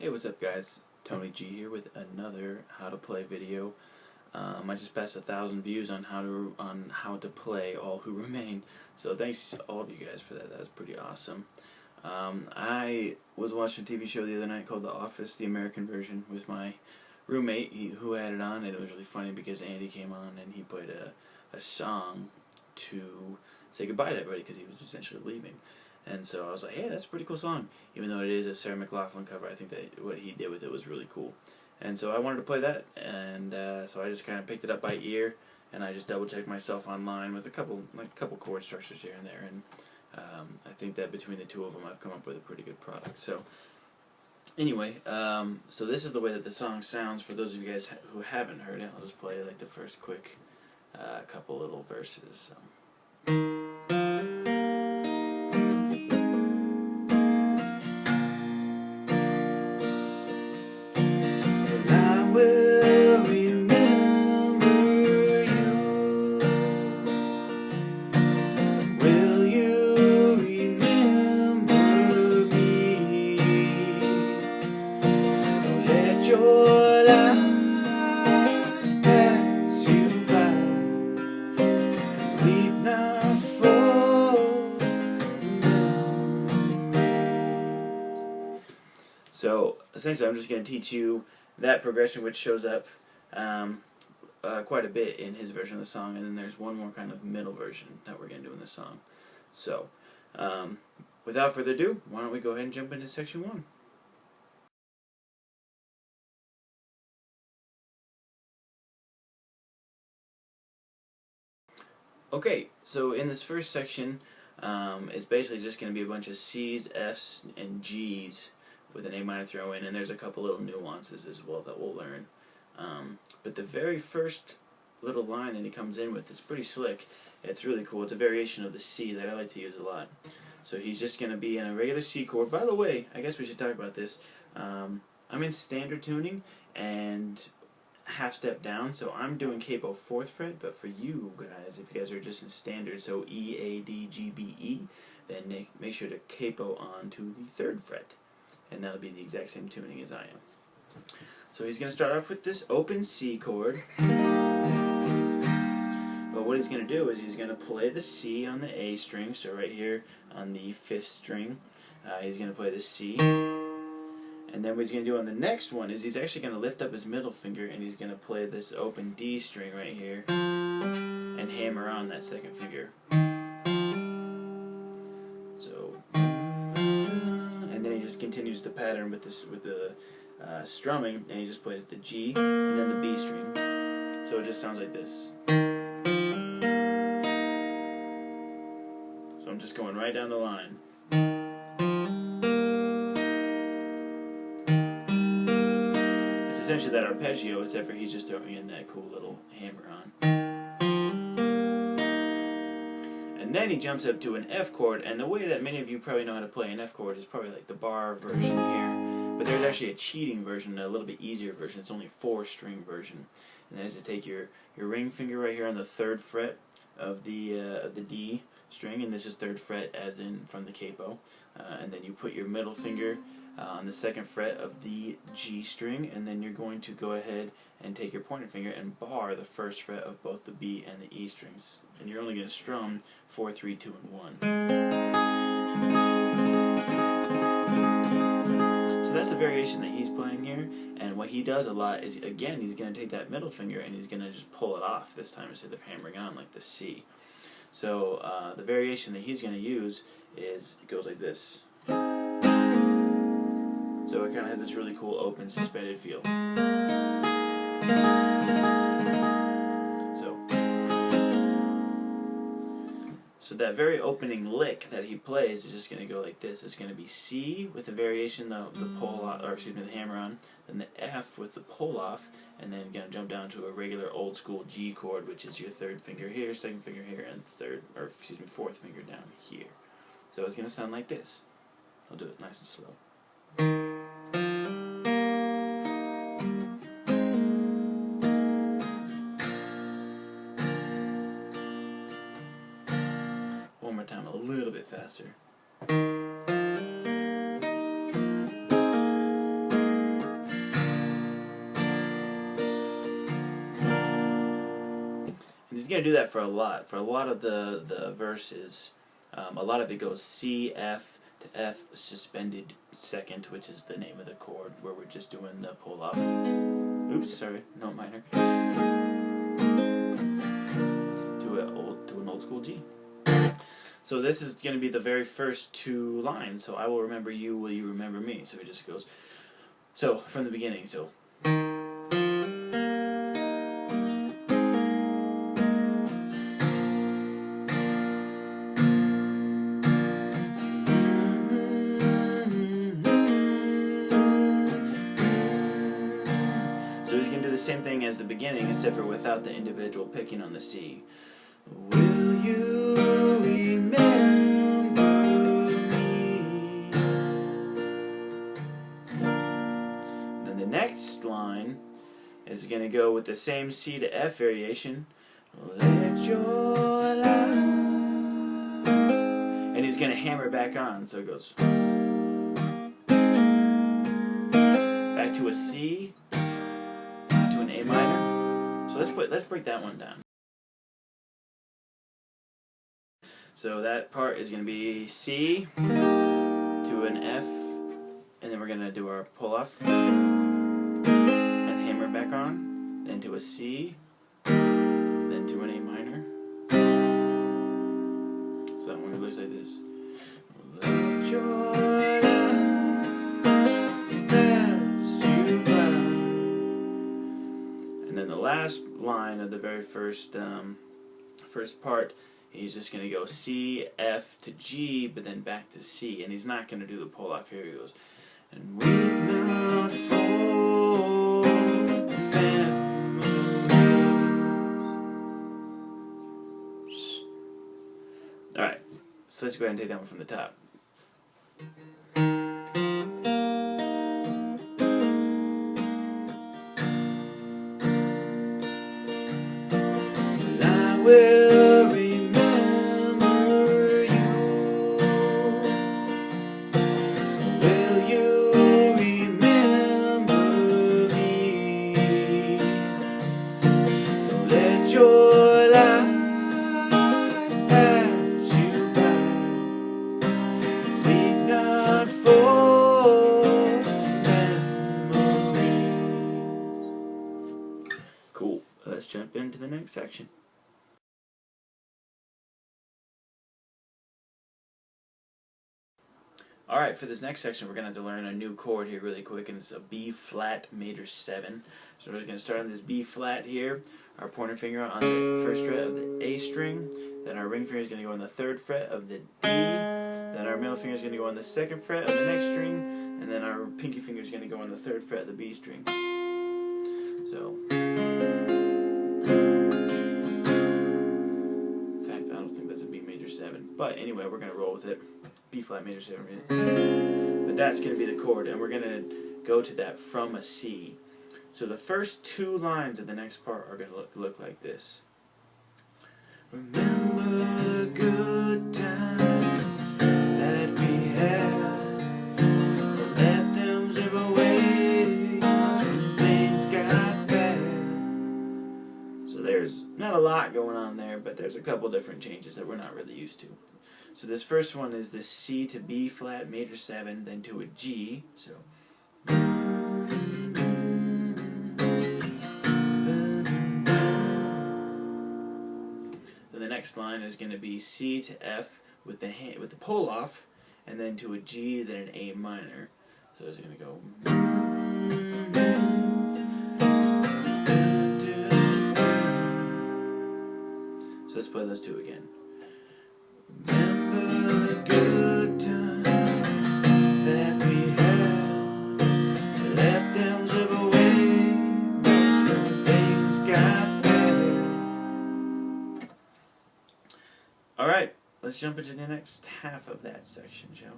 Hey, what's up guys? Tony G here with another how to play video. I just passed 1,000 views on how to play All Who Remain. So thanks to all of you guys for that. That was pretty awesome. I was watching a TV show the other night called The Office, the American version, with my roommate who had it on, and it was really funny because Andy came on and he played a song to say goodbye to everybody because he was essentially leaving. And so I was like, hey, that's a pretty cool song. Even though it is a Sarah McLachlan cover, I think that what he did with it was really cool. And so I wanted to play that, and so I just kind of picked it up by ear, and I just double-checked myself online with a couple chord structures here and there, and I think that between the two of them I've come up with a pretty good product. So anyway, so this is the way that the song sounds for those of you guys who haven't heard it. I'll just play like the first quick couple little verses. So. Your life pass you by, leap not for memories. So essentially I'm just going to teach you that progression, which shows up quite a bit in his version of the song, and then there's one more kind of middle version that we're going to do in the song. So without further ado, why don't we go ahead and jump into section 1. Okay, so in this first section, it's basically just going to be a bunch of C's, F's, and G's with an A minor throw in, and there's a couple little nuances as well that we'll learn. But the very first little line that he comes in with is pretty slick. It's really cool. It's a variation of the C that I like to use a lot. So he's just going to be in a regular C chord. By the way, I guess we should talk about this. I'm in standard tuning and half step down, so I'm doing capo 4th fret, but for you guys, if you guys are just in standard, so E, A, D, G, B, E, then make sure to capo on to the 3rd fret, and that'll be the exact same tuning as I am. So he's going to start off with this open C chord, but what he's going to do is he's going to play the C on the A string, so right here on the 5th string, he's going to play the C. And then what he's going to do on the next one is he's actually going to lift up his middle finger and he's going to play this open D string right here and hammer on that 2nd finger. So, and then he just continues the pattern with the strumming, and he just plays the G and then the B string. So it just sounds like this. So I'm just going right down the line. Essentially that arpeggio, except for he's just throwing in that cool little hammer on. And then he jumps up to an F chord, and the way that many of you probably know how to play an F chord is probably like the bar version here. But there's actually a cheating version, a little bit easier version. It's only 4-string version. And that is to take your ring finger right here on the 3rd fret of the D string, and this is 3rd fret as in from the capo. And then you put your middle finger on the 2nd fret of the G string, and then you're going to go ahead and take your pointer finger and bar the 1st fret of both the B and the E strings. And you're only going to strum 4, 3, 2, and 1. So that's the variation that he's playing here, and what he does a lot is, again, he's going to take that middle finger and he's going to just pull it off this time instead of hammering on like the C. So the variation that he's going to use is, it goes like this. So it kind of has this really cool open suspended feel. So that very opening lick that he plays is just going to go like this. It's going to be C with the variation, the pull off, or excuse me, the hammer on, then the F with the pull off, and then going to jump down to a regular old school G chord, which is your 3rd finger here, 2nd finger here, and 4th finger down here. So it's going to sound like this. I'll do it nice and slow. One more time, a little bit faster. going to do that for a lot. For a lot of the verses, a lot of it goes C, F to F suspended second, which is the name of the chord, where we're just doing the pull off. Oops, sorry, no minor. To an old school G. So this is going to be the very first two lines. So I will remember you, will you remember me? So it just goes. So from the beginning. So. Same thing as the beginning, except for without the individual picking on the C. Will you remember me? Then the next line is going to go with the same C to F variation. Let your light. And he's going to hammer back on, so it goes back to a C. A minor. So let's break that one down. So that part is going to be C to an F, and then we're going to do our pull off and hammer back on, then to a C, then to an A minor. So that one looks like this. Let your the last line of the very first part, he's just going to go C, F to G, but then back to C, and he's not going to do the pull off. Here he goes. And weep not for memories. Alright, so let's go ahead and take that one from the top. Will remember you. Will you remember me? Don't let your life pass you by. Weep not for memories. Cool. Let's jump into the next section. Alright, for this next section we're going to have to learn a new chord here really quick, and it's a B flat major 7. So we're going to start on this B flat here, our pointer finger on the first fret of the A string, then our ring finger is going to go on the 3rd fret of the D, then our middle finger is going to go on the 2nd fret of the next string, and then our pinky finger is going to go on the 3rd fret of the B string. So, in fact, I don't think that's a B major 7, but anyway, we're going to roll with it. B flat major 7, but that's going to be the chord, and we're going to go to that from a C. So the first two lines of the next part are going to look like this. Remember the good times that we had, but let them slip away when things got bad. So there's not a lot going on there, but there's a couple different changes that we're not really used to. So this first one is the C to B flat major 7, then to a G. So then the next line is going to be C to F with the pull off, and then to a G, then an A minor. So it's going to go. So let's play those two again. Remember the good times that we had, let them slip away when things got better. Alright, let's jump into the next half of that section, shall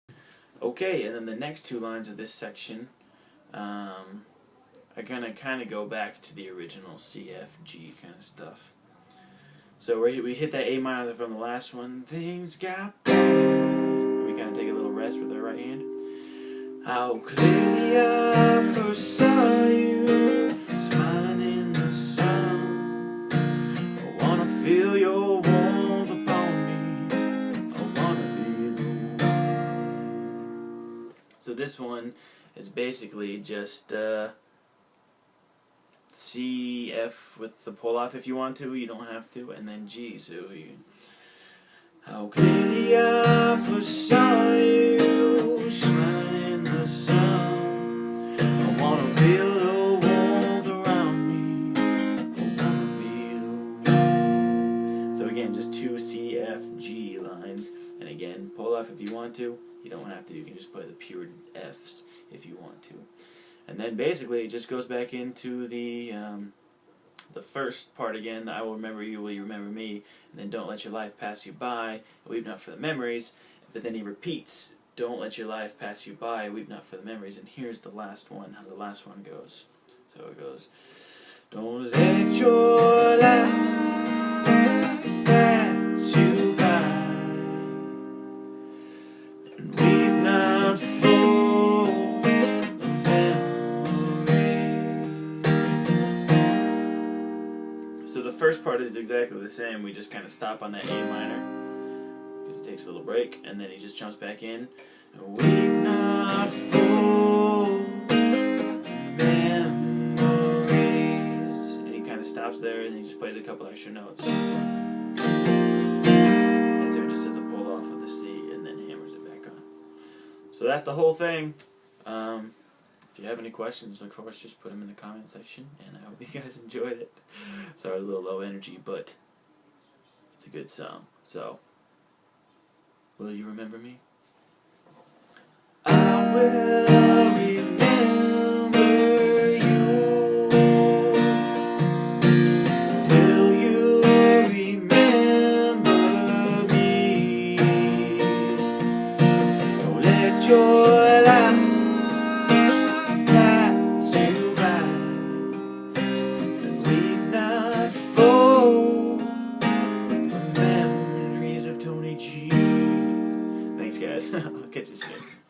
we? Okay, and then the next two lines of this section are going to kind of go back to the original C, F, G kind of stuff. So we hit that A minor from the last one. Things got bad. We kind of take a little rest with our right hand. How clearly I first saw you smiling in the sun. I wanna feel your warmth upon me. I wanna be the one. So this one is basically just C, F with the pull off if you want to, you don't have to, and then G. So you. How clearly I first saw you smiling in the sun. I wanna feel the warmth around me. I wanna be the one. So again, just two C, F, G lines. And again, pull off if you want to. You don't have to. You can just play the pure Fs if you want to. And then basically it just goes back into the first part again. I will remember you, will you remember me? And then don't let your life pass you by, weep not for the memories. But then he repeats, don't let your life pass you by, weep not for the memories. And here's the last one, how the last one goes. So it goes, don't let your life pass you by, and weep not for the memories. So the first part is exactly the same. We just kind of stop on that A minor because it takes a little break, and then he just jumps back in. Weep not for memories, and he kind of stops there, and he just plays a couple extra notes. And so it just does a pull off of the C, and then hammers it back on. So that's the whole thing. If you have any questions, of course, just put them in the comment section, and I hope you guys enjoyed it. Sorry, a little low energy, but it's a good song. So, will you remember me? I will remember you. Will you remember me? Don't let your life Thanks, guys. I'll catch you soon.